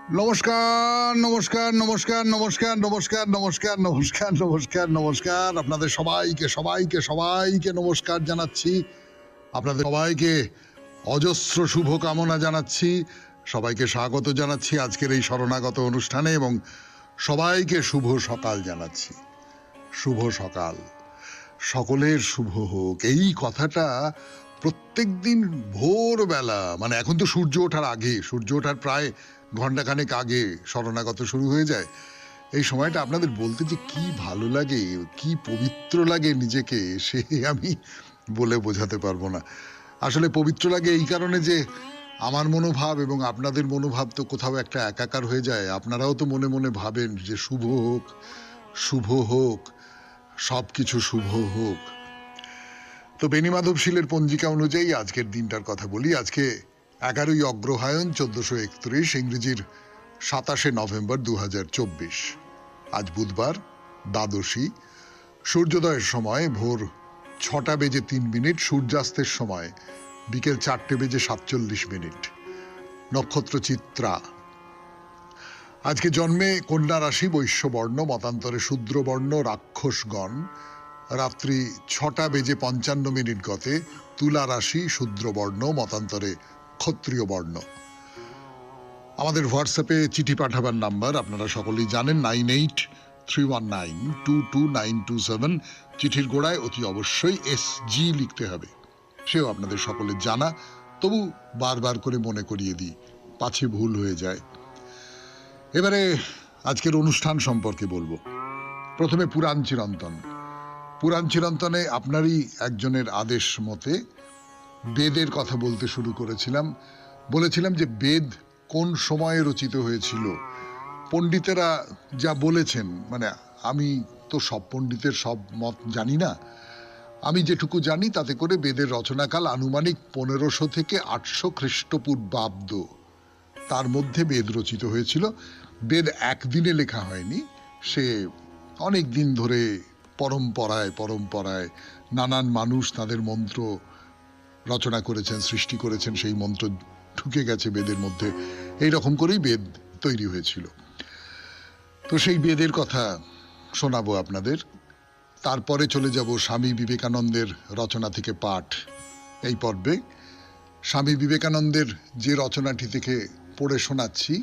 নমস্কার, নমস্কার, নমস্কার, নমস্কার, নমস্কার, নমস্কার, নমস্কার, নমস্কার, নমস্কার। আপনাদের সবাইকে সবাইকে সবাইকে নমস্কার জানাচ্ছি। আপনাদের সবাইকে অজস্র শুভকামনা জানাচ্ছি। সবাইকে স্বাগত জানাচ্ছি আজকের এই শরণাগত অনুষ্ঠানে এবং সবাইকে শুভ সকাল জানাচ্ছি। শুভ সকাল, সকলের শুভ হোক। এই কথাটা প্রত্যেকদিন ভোরবেলা, মানে এখন তো সূর্য ওঠার আগে, সূর্য ওঠার প্রায় ঘন্টাখানেক আগে শরণাগত শুরু হয়ে যায়। এই সময়টা আপনাদের বলতে যে কি ভালো লাগে, কি পবিত্র লাগে নিজেকে, সে আমি বলে বোঝাতে পারবো না। আসলে পবিত্র লাগে এই কারণে যে আমার মনোভাব এবং আপনাদের মনোভাব তো কোথাও একটা একাকার হয়ে যায়। আপনারাও তো মনে মনে ভাবেন যে শুভ হোক, শুভ হোক, সব কিছু শুভ হোক। তো বেণীমাধবশীলের পঞ্জিকা অনুযায়ী আজকের দিনটার কথা বলি। আজকে 11ই অগ্রহায়ণ 1431, ইংরেজির 27শে নভেম্বর 2024। আজ বুধবার, দ্বাদশী। সূর্যোদয়ের সময় ভোর 6টা বেজে 3 মিনিট, সূর্যাস্তের সময় বিকেল 4টে বেজে 47 মিনিট। নক্ষত্র চিত্রা। আজকে জন্মে কন্যা রাশি, বৈশ্যবর্ণ, মতান্তরে শূদ্রবর্ণ, রাক্ষসগণ। রাত্রি 6টা বেজে 55 মিনিট গতে তুলা রাশি, শূদ্রবর্ণ, মতান্তরে ক্ষত্রিয় বর্ণ। আমাদের হোয়াটসঅ্যাপে চিঠি পাঠাবার নাম্বার আপনারা সকলেই জানেন, 9831922927। চিঠির গোড়ায় অতি অবশ্যই SG লিখতে হবে, সেও আপনাদের সকলের জানা। তবু বারবার করে মনে করিয়ে দিই, পাছে ভুল হয়ে যায়। এবারে আজকের অনুষ্ঠান সম্পর্কে বলবো। প্রথমে পুরাণ চিরন্তন। পুরাণ চিরন্তনে আপনারই একজনের আদেশ মতে বেদের কথা বলতে শুরু করেছিলাম। বলেছিলাম যে বেদ কোন সময়ে রচিত হয়েছিল। পণ্ডিতেরা যা বলেছেন, মানে আমি তো সব পণ্ডিতের সব মত জানি না, আমি যেটুকু জানি তাতে করে বেদের রচনাকাল আনুমানিক 1500 থেকে 800 খ্রিস্টপূর্বাব্দ, তার মধ্যে বেদ রচিত হয়েছিল। বেদ একদিনে লেখা হয়নি, সে অনেক দিন ধরে পরম্পরায় পরম্পরায় নানান মানুষ তাদের মন্ত্র রচনা করেছেন, সৃষ্টি করেছেন, সেই মন্ত্র ঢুকে গেছে বেদের মধ্যে। এই রকম করেই বেদ তৈরি হয়েছিল। তো সেই বেদের কথা শোনাবো আপনাদের। তারপরে চলে যাব স্বামী বিবেকানন্দের রচনা থেকে পাঠ। এই পর্বে স্বামী বিবেকানন্দের যে রচনাটি থেকে পড়ে শোনাচ্ছি,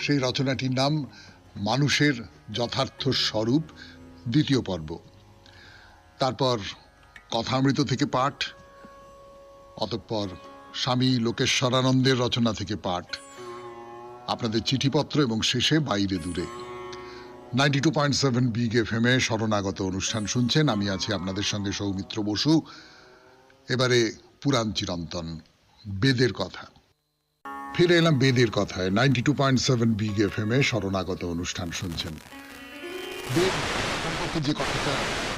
সেই রচনাটির নাম মানুষের যথার্থ স্বরূপ, দ্বিতীয় পর্ব। তারপর কথামৃত থেকে পাঠ, অতঃপর স্বামী লোকেশ্বরানন্দের রচনা থেকে পাঠ, আপনাদের চিঠিপত্র এবং শেষে বাইরে দূরে। 92.7 বিগ FM এ শরণাগত অনুষ্ঠান শুনছেন। আমি আছি আপনাদের সঙ্গে সৌমিত্র বসু। এবারে পুরাণ চিরন্তন, বেদের কথা। ফিরে এলাম বেদের কথায়। 92.7 বিগ FM এ শরণাগত অনুষ্ঠান শুনছেন। বেদ সম্পর্কে যে কথাটা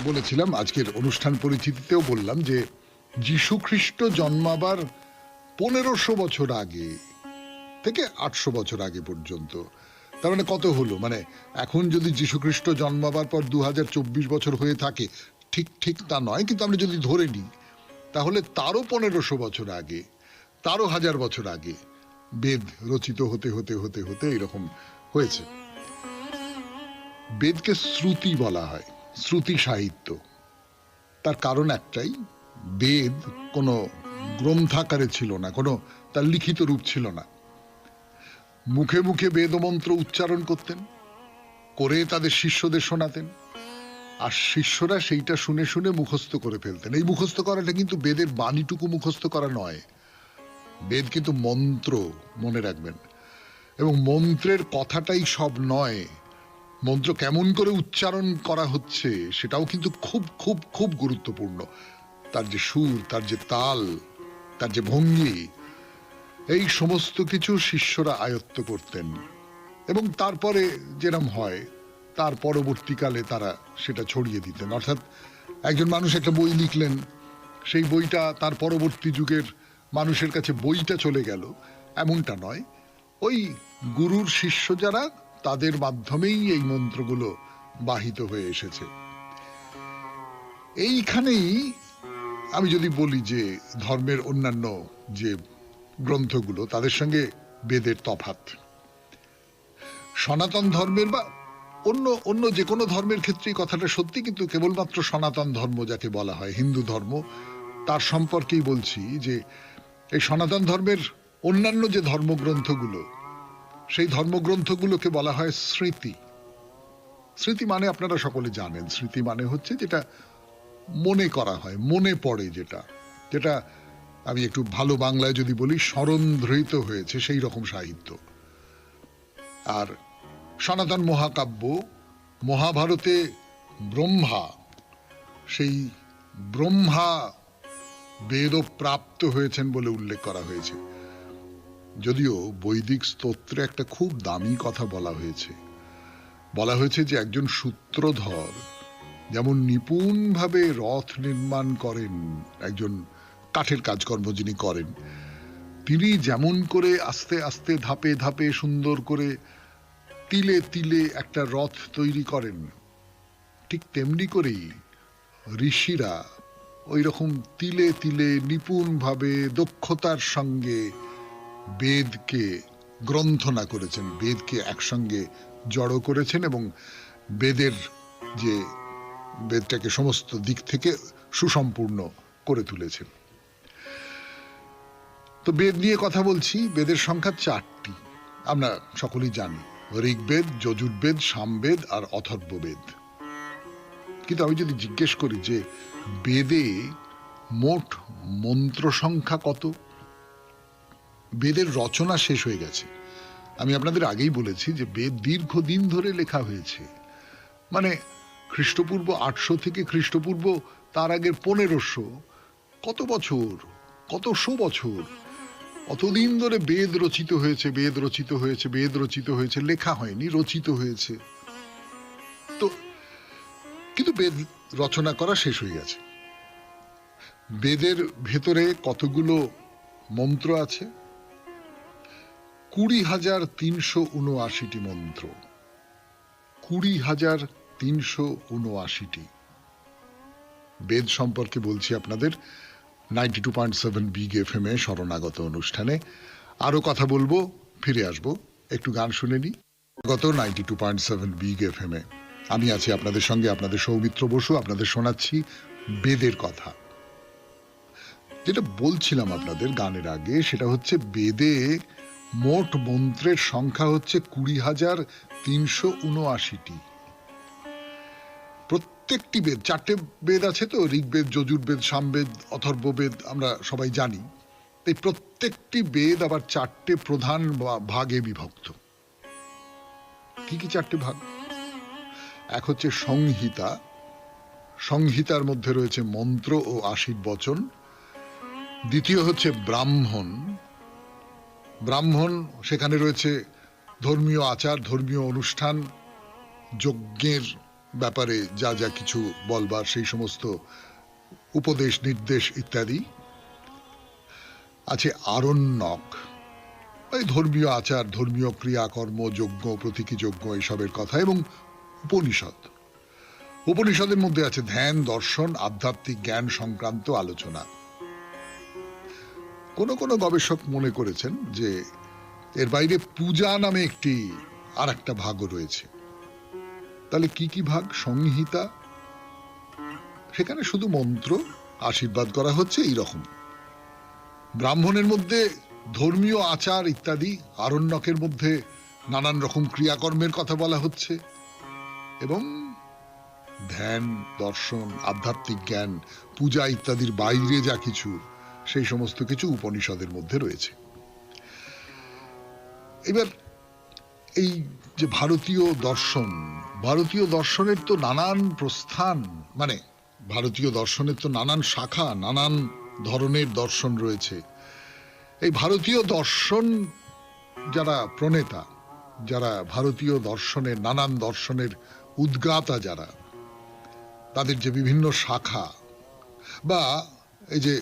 বলেছিলাম, আজকের অনুষ্ঠান পরিচিতিতেও বললাম যে যীশু খ্রিস্ট জন্মাবার 1500 বছর আগে থেকে 800 বছর আগে পর্যন্ত, তার মানে কত হলো, মানে এখন যদি যীশু খ্রিস্ট জন্মাবার পর 2024 বছর হয়ে থাকে, ঠিক ঠিক তা নয়, কিন্তু আমরা যদি ধরে নিই, তাহলে তারও 1500 বছর আগে, তারও 1000 বছর আগে বেদ রচিত হতে হতে হতে হতে এরকম হয়েছে। বেদকে শ্রুতি বলা হয়, শ্রুতি সাহিত্য। তার কারণ একটাই, বেদ কোনো গ্রন্থাকারে ছিল না, কোনো তার লিখিত রূপ ছিল না। মুখে মুখে বেদমন্ত্র উচ্চারণ করতেন, করে তাদের শিষ্যদের শোনাতেন, আর শিষ্যরা সেইটা শুনে শুনে মুখস্থ করে ফেলতেন। এই মুখস্থ করাটা কিন্তু বেদের বাণীটুকু মুখস্থ করা নয়, বেদ কিন্তু মন্ত্র, মনে রাখবেন। এবং মন্ত্রের কথাটাই সব নয়, মন্ত্র কেমন করে উচ্চারণ করা হচ্ছে সেটাও কিন্তু খুব খুব খুব গুরুত্বপূর্ণ। তার যে সুর, তার যে তাল, তার যে ভঙ্গি, এই সমস্ত কিছু শিষ্যরা আয়ত্ত করতেন। এবং তারপরে যেরকম হয়, তার পরবর্তীকালে তারা সেটা ছড়িয়ে দিতেন। অর্থাৎ একজন মানুষ একটা বই লিখলেন, সেই বইটা তার পরবর্তী যুগের মানুষের কাছে বইটা চলে গেল, এমনটা নয়। ওই গুরুর শিষ্য যারা, তাদের মাধ্যমেই এই মন্ত্রগুলো বাহিত হয়ে এসেছে। এইখানেই আমি যদি বলি যে ধর্মের অন্যান্য যে গ্রন্থগুলো, তাদের সঙ্গে বেদের তফাৎ। সনাতন ধর্মের বা অন্য অন্য যে কোনো ধর্মের ক্ষেত্রে কথাটা সত্যি, কিন্তু কেবলমাত্র সনাতন ধর্ম যাকে বলা হয়, হিন্দু ধর্ম, তার সম্পর্কেই বলছি যে এই সনাতন ধর্মের অন্যান্য যে ধর্মগ্রন্থগুলো, সেই ধর্মগ্রন্থগুলোকে বলা হয় স্মৃতি। স্মৃতি মানে আপনারা সকলে জানেন, স্মৃতি মানে হচ্ছে যেটা মনে করা হয়, মনে পড়ে, যেটা যেটা আমি একটু ভালো বাংলায় যদি বলি স্মরণধৃত হয়েছে, সেই রকম সাহিত্য। আর সনাতন মহাকাব্য, মহাভারতে ব্রহ্মা, সেই ব্রহ্মা বেদপ্রাপ্ত হয়েছেন বলে উল্লেখ করা হয়েছে। যদিও বৈদিক স্তোত্রে একটা খুব দামি কথা বলা হয়েছে। বলা হয়েছে যে একজন সূত্রধর যেমন নিপুণভাবে রথ নির্মাণ করেন, একজন কাঠের কাজকর্ম যিনি করেন, তিনি যেমন করে আস্তে আস্তে ধাপে ধাপে সুন্দর করে তিলে তিলে একটা রথ তৈরি করেন, ঠিক তেমনি করেই ঋষিরা ওই রকম তিলে তিলে নিপুণভাবে দক্ষতার সঙ্গে বেদকে গ্রন্থনা করেছেন, বেদকে একসঙ্গে জড়ো করেছেন এবং বেদের যে বেদটাকে সমস্ত দিক থেকে সুসম্পূর্ণ করে তুলেছেন। তো বেদ নিয়ে কথা বলছি। বেদের সংখ্যা 4টি, আমরা সকলেই জানি, ঋগ্বেদ, যজুর্বেদ, সামবেদ আর অথর্ববেদ। কিন্তু আমি যদি জিজ্ঞেস করি যে বেদে মোট মন্ত্র সংখ্যা কত? বেদের রচনা শেষ হয়ে গেছে। আমি আপনাদের আগেই বলেছি যে বেদ দীর্ঘদিন ধরে লেখা হয়েছে, মানে খ্রিস্টপূর্ব 800 থেকে খ্রিস্টপূর্ব তার আগের 1500, কত বছর, কত শো বছর, অতদিন ধরে বেদ রচিত হয়েছে, বেদ রচিত হয়েছে, বেদ রচিত হয়েছে, লেখা হয়নি, রচিত হয়েছে। তো কিন্তু বেদ রচনা করা শেষ হয়ে গেছে। বেদের ভেতরে কতগুলো মন্ত্র আছে? 20,379টি মন্ত্র, 20,379টি। বেদ সম্পর্কে বলছি আপনাদের 92.7 বিগ FM এ শরণাগত অনুষ্ঠানে। আরো কথা বলবো, ফিরে আসবো, একটু গান শুনে নি। গত 92.7 বিগ FM এ আমি আছি আপনাদের সঙ্গে, আপনাদের সৌমিত্র বসু। আপনাদের শোনাচ্ছি বেদের কথা। যেটা বলছিলাম আপনাদের গানের আগে, সেটা হচ্ছে বেদে মোট মন্ত্রের সংখ্যা হচ্ছে 20,379টি। প্রত্যেকটি বেদ, 4টে বেদ আছে তো, ঋগ্বেদ, যজুর্বেদ, সামবেদ, অথর্ববেদ, আমরা সবাই জানি। এই প্রত্যেকটি বেদ আবার 4টে প্রধান ভাগে বিভক্ত। কি কি 4টে ভাগ? এক হচ্ছে সংহিতা, সংহিতার মধ্যে রয়েছে মন্ত্র ও আশীর্বচন। দ্বিতীয় হচ্ছে ব্রাহ্মণ, ব্রাহ্মণ, সেখানে রয়েছে ধর্মীয় আচার, ধর্মীয় অনুষ্ঠান, যজ্ঞের ব্যাপারে যা যা কিছু বলবার, সেই সমস্ত উপদেশ, নির্দেশ ইত্যাদি। আছে আরণ্যক, এই ধর্মীয় আচার, ধর্মীয় ক্রিয়াকর্ম, যজ্ঞ, প্রতীকী যজ্ঞ, এইসবের কথা। এবং উপনিষদ, উপনিষদের মধ্যে আছে ধ্যান, দর্শন, আধ্যাত্মিক জ্ঞান সংক্রান্ত আলোচনা। কোনো কোনো গবেষক মনে করেছেন যে এর বাইরে পূজা নামে একটি আর একটা ভাগও রয়েছে। তাহলে কি কি ভাগ? সংহিতা, সেখানে শুধু মন্ত্র, আশীর্বাদ করা হচ্ছে এইরকম। ব্রাহ্মণের মধ্যে ধর্মীয় আচার ইত্যাদি, আরণ্যকের মধ্যে নানান রকম ক্রিয়াকর্মের কথা বলা হচ্ছে, এবং ধ্যান, দর্শন, আধ্যাত্মিক জ্ঞান, পূজা ইত্যাদির বাইরে যা কিছু, সেই সমস্ত কিছু উপনিষদের মধ্যে রয়েছে। এবার এই যে ভারতীয় দর্শন, ভারতীয় দর্শনের তো নানান প্রস্থান, মানে ভারতীয় দর্শনের তো নানান শাখা, নানান ধরনের দর্শন রয়েছে। এই ভারতীয় দর্শন যারা প্রণেতা, যারা ভারতীয় দর্শনের, নানান দর্শনের উদ্গাতা যারা, তাদের যে বিভিন্ন শাখা, বা এই যে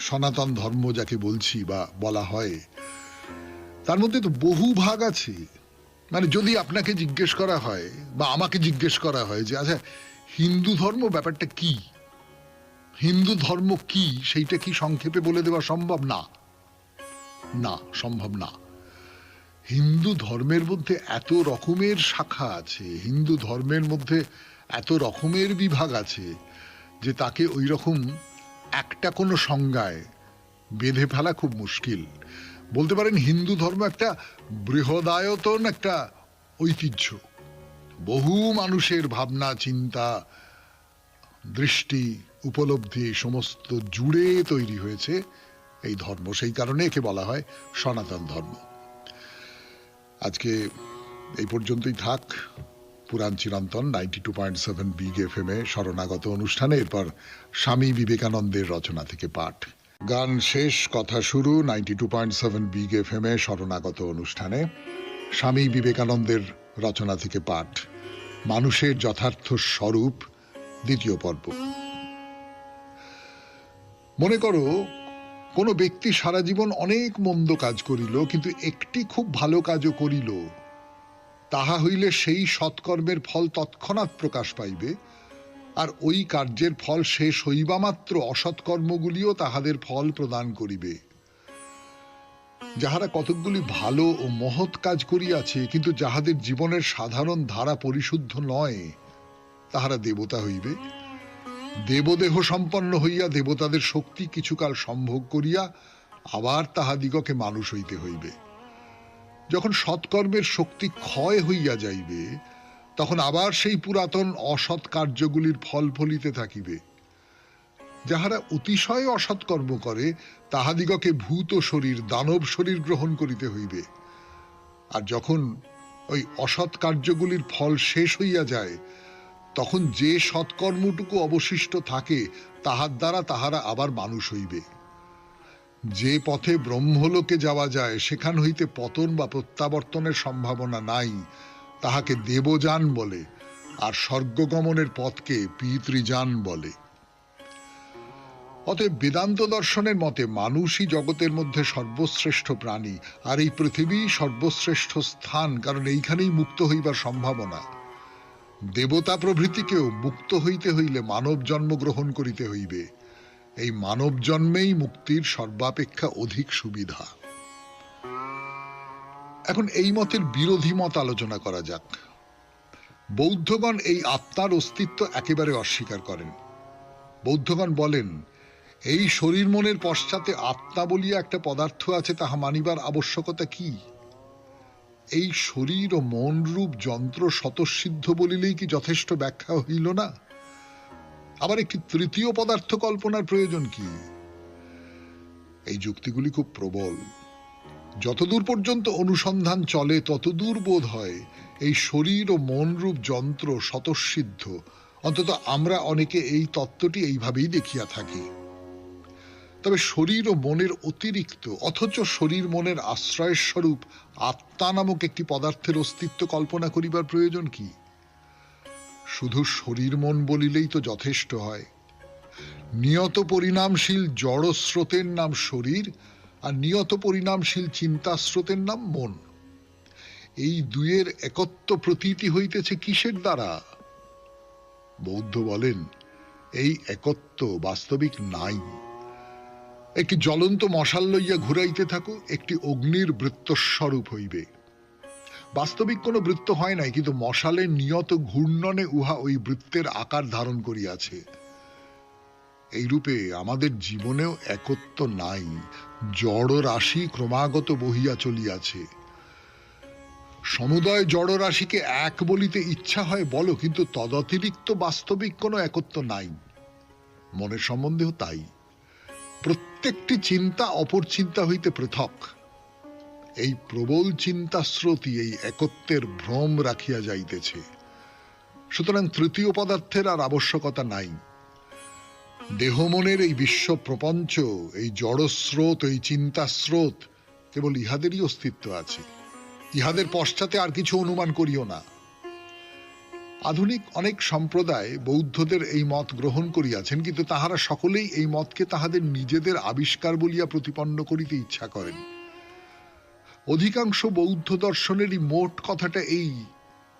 সনাতন ধর্ম যাকে বলছি বা বলা হয়, তার মধ্যে তো বহু ভাগ আছে। মানে যদি আপনাকে জিজ্ঞেস করা হয় বা আমাকে জিজ্ঞেস করা হয় যে আচ্ছা হিন্দু ধর্ম ব্যাপারটা কি, হিন্দু ধর্ম কি, সেইটা কি সংক্ষেপে বলে দেওয়া সম্ভব? না, না, সম্ভব না। হিন্দু ধর্মের মধ্যে এত রকমের শাখা আছে, হিন্দু ধর্মের মধ্যে এত রকমের বিভাগ আছে যে তাকে ওই রকম একটা কোনো সংজ্ঞায় বেঁধে ফেলা খুব মুশকিল। বলতে পারেন হিন্দু ধর্ম একটা বৃহদায়তন একটা ঐতিহ্য, বহু মানুষের ভাবনা, চিন্তা, দৃষ্টি, উপলব্ধি সমস্ত জুড়ে তৈরি হয়েছে এই ধর্ম। সেই কারণে একে বলা হয় সনাতন ধর্ম। আজকে এই পর্যন্তই থাক পুরাণ চিরন্তন 92.7 বিগ এফএম এ শরণাগত অনুষ্ঠানে। এরপর স্বামী বিবেকানন্দের রচনা থেকে পাঠ। গান শেষ, কথা শুরু 92.7 বিগ এফএম এ শরণাগত অনুষ্ঠানে স্বামী বিবেকানন্দের রচনা থেকে পাঠ, মানুষের যথার্থ স্বরূপ, দ্বিতীয় পর্ব। মনে করো কোনো ব্যক্তি সারা জীবন অনেক মন্দ কাজ করিল, কিন্তু একটি খুব ভালো কাজও করিল। তাহা হইলে সেই সৎকর্মের ফল তৎক্ষণাৎ প্রকাশ পাইবে, আর ওই কার্যের ফল শেষ হইবা মাত্র অসৎকর্মগুলিও তাহাদের ফল প্রদান করিবে। যাহারা কতকগুলি ভালো ও মহৎ কাজ করিয়াছে, কিন্তু যাহাদের জীবনের সাধারণ ধারা পরিশুদ্ধ নয়, তাহারা দেবতা হইবে। দেবদেহ সম্পন্ন হইয়া দেবতাদের শক্তি কিছুকাল সম্ভোগ করিয়া আবার তাহাদিগকে মানুষ হইতে হইবে। যখন সৎকর্মের শক্তি ক্ষয় হইয়া যাইবে, তখন আবার সেই পুরাতন অসৎ কার্যগুলির ফল ফলিতে থাকিবে। যাহারা অতিশয় অসৎকর্ম করে, তাহাদিগকে ভূত শরীর, দানব শরীর গ্রহণ করিতে হইবে। আর যখন ওই অসৎ কার্যগুলির ফল শেষ হইয়া যায়, তখন যে সৎকর্মটুকু অবশিষ্ট থাকে, তাহার দ্বারা তাহারা আবার মানুষ হইবে। যে পথে ব্রহ্মলোকে যাওয়া যায়, সেখান হইতে পতন বা প্রত্যাবর্তনের সম্ভাবনা নাই, তাহাকে দেবযান বলে, আর স্বর্গগমনের পথকে পিতৃযান বলে। অতএব বেদান্ত দর্শনের মতে মানুষই জগতের মধ্যে সর্বশ্রেষ্ঠ প্রাণী, আর এই পৃথিবী সর্বশ্রেষ্ঠ স্থান, কারণ এইখানেই মুক্ত হইবার সম্ভাবনা। দেবতা প্রভৃতিকেও মুক্ত হইতে হইলে মানব জন্ম গ্রহণ করিতে হইবে। এই মানব জন্মেই মুক্তির সর্বাপেক্ষা অধিক সুবিধা। এখন এই মতের বিরোধী মত আলোচনা করা যাক। বৌদ্ধগণ এই আত্মার অস্তিত্ব একেবারে অস্বীকার করেন। বৌদ্ধগণ বলেন, এই শরীর মনের পশ্চাতে আত্মা বলিয়া একটা পদার্থ আছে, তাহা মানিবার আবশ্যকতা কি? এই শরীর ও মন রূপ যন্ত্র স্বতঃসিদ্ধ বলিলেই কি যথেষ্ট ব্যাখ্যা হইল না? আবার একটি তৃতীয় পদার্থ কল্পনার প্রয়োজন কি? এই যুক্তিগুলি খুব প্রবল। যতদূর পর্যন্ত অনুসন্ধান চলে, ততদূর বোধ হয় এই শরীর ও মন রূপ যন্ত্র স্বতঃসিদ্ধ। অন্তত আমরা অনেকে এই তত্ত্বটি এইভাবেই দেখিয়া থাকি। তবে শরীর ও মনের অতিরিক্ত, অথচ শরীর মনের আশ্রয়ের স্বরূপ আত্মা নামক একটি পদার্থের অস্তিত্ব কল্পনা করিবার প্রয়োজন কি? শুধু শরীর মন বলিলেই তো যথেষ্ট হয়। নিয়ত পরিণামশীল জড় স্রোতের নাম শরীর, আর নিয়ত পরিণামশীল চিন্তা স্রোতের নাম মন। এই দুয়ের একত্ব প্রতীতি হইতেছে কিসের দ্বারা? বৌদ্ধ বলেন, এই একত্ব বাস্তবিক নাই। একটি জ্বলন্ত মশাল লইয়া ঘুরাইতে থাকো, একটি অগ্নির বৃত্তস্বরূপ হইবে। বাস্তবিক কোনো বৃত্ত হয় নাই, কিন্তু মশালের নিয়ত ঘূর্ণনে উহা ওই বৃত্তের আকার ধারণ করিয়াছে। এইরূপে আমাদের জীবনেও একত্ব নাই। জড় রাশি ক্রমাগত বহিয়া চলিয়াছে। সমুদয় জড় রাশিকে এক বলিতে ইচ্ছা হয় বলো, কিন্তু তদতিরিক্ত বাস্তবিক কোনো একত্ব নাই। মনের সম্বন্ধেও তাই। প্রত্যেকটি চিন্তা অপর চিন্তা হইতে পৃথক। এই প্রবল চিন্তা স্রোতই এই একত্বের ভ্রম রাখিয়া যাইতেছে। সুতরাং তৃতীয় পদার্থের আর আবশ্যকতা নাই। দেহ মনের এই বিশ্ব প্রপঞ্চ, এই জড় স্রোত, এই চিন্তা স্রোত, কেবল ইহাদেরই অস্তিত্ব আছে। ইহাদের পশ্চাতে আর কিছু অনুমান করিও না। আধুনিক অনেক সম্প্রদায় বৌদ্ধদের এই মত গ্রহণ করিয়াছেন, কিন্তু তাহারা সকলেই এই মতকে তাহাদের নিজেদের আবিষ্কার বলিয়া প্রতিপন্ন করিতে ইচ্ছা করেন। অধিকাংশ বৌদ্ধ দর্শনেরই মোট কথাটা এই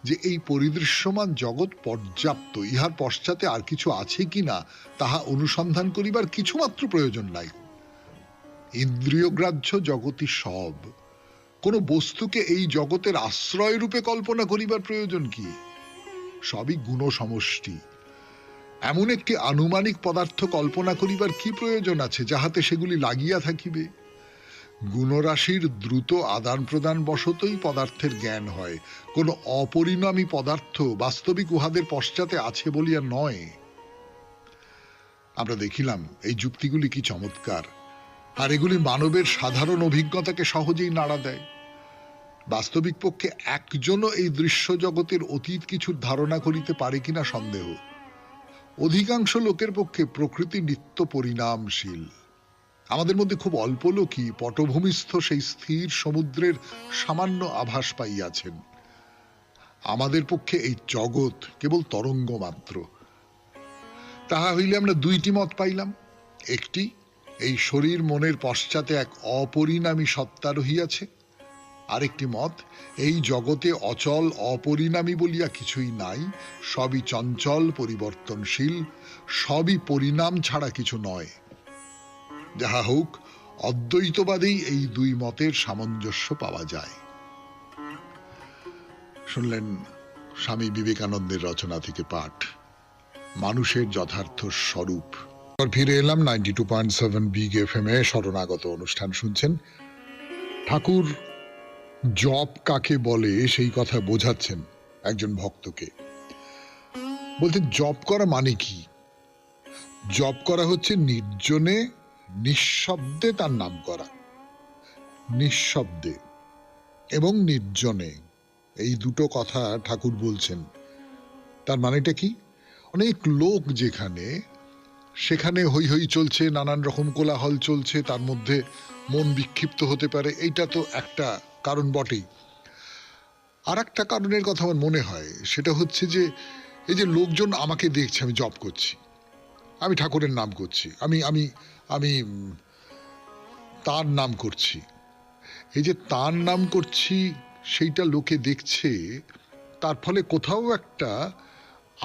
যে এই পরিদৃশ্যমান জগৎ পর্যাপ্ত, ইহার পশ্চাতে আর কিছু আছে কিনা তাহা অনুসন্ধান করিবার কিছুমাত্র প্রয়োজন নাই। ইন্দ্রিয়গ্রাহ্য জগৎই সব। কোন বস্তুকে এই জগতের আশ্রয় রূপে কল্পনা করিবার প্রয়োজন কি? সবই গুণ সমষ্টি। এমন একটি আনুমানিক পদার্থ কল্পনা করিবার কি প্রয়োজন আছে যাহাতে সেগুলি লাগিয়া থাকিবে? গুণরাশির দ্রুত আদান প্রদান বশতই পদার্থের জ্ঞান হয়, কোন অপরিণামী পদার্থ বাস্তবিক উহাদের পশ্চাতে আছে বলিয়া নয়। আমরা দেখিলাম এই যুক্তিগুলি কি চমৎকার, আর এগুলি মানবের সাধারণ অভিজ্ঞতাকে সহজেই নাড়া দেয়। বাস্তবিক পক্ষে একজনও এই দৃশ্য জগতের অতীত কিছুর ধারণা করিতে পারে কিনা সন্দেহ। অধিকাংশ লোকের পক্ষে প্রকৃতি নিত্য পরিণামশীল। আমাদের মধ্যে খুব অল্প লোকই পটভূমিস্থ সেই স্থির সমুদ্রের সামান্য আভাস পাইয়াছেন। আমাদের পক্ষে এই জগৎ কেবল তরঙ্গ মাত্র। তাহা হইলে আমরা দুইটি মত পাইলাম। একটি, এই শরীর মনের পশ্চাতে এক অপরিণামী সত্তা রহিয়াছে। আরেকটি মত, এই জগতে অচল অপরিণামী বলিয়া কিছুই নাই, সবই চঞ্চল পরিবর্তনশীল, সবই পরিণাম ছাড়া কিছু নয়। যাহা হোক, অদ্বৈতবাদেই এই দুই মতের সামঞ্জস্য পাওয়া যায়। শুনলেন স্বামী বিবেকানন্দের রচনা থেকে পাঠ, মানুষের যথার্থ স্বরূপ। ফিরে এলাম 92.7 বিগ এফএম এ। শরণাগত অনুষ্ঠান শুনছেন। ঠাকুর জপ কাকে বলে সেই কথা বোঝাচ্ছেন একজন ভক্তকে। বলতেন জপ করা মানে কি? জপ করা হচ্ছে নির্জনে নিঃশব্দে তার নাম করা। নিঃশব্দে এবং নির্জনে, এই দুটো কথা ঠাকুর বলছেন। তার মানেটা কি? অনেক লোক যেখানে, সেখানে হৈ হৈ চলছে, নানান রকম কোলাহল চলছে, তার মধ্যে মন বিক্ষিপ্ত হতে পারে। এইটা তো একটা কারণ বটেই। আর একটা কারণের কথা আমার মনে হয়, সেটা হচ্ছে যে এই যে লোকজন আমাকে দেখছে আমি জপ করছি, আমি ঠাকুরের নাম করছি, আমি আমি আমি তার নাম করছি। এই যে তার নাম করছি সেইটা লোকে দেখছে, তার ফলে কোথাও একটা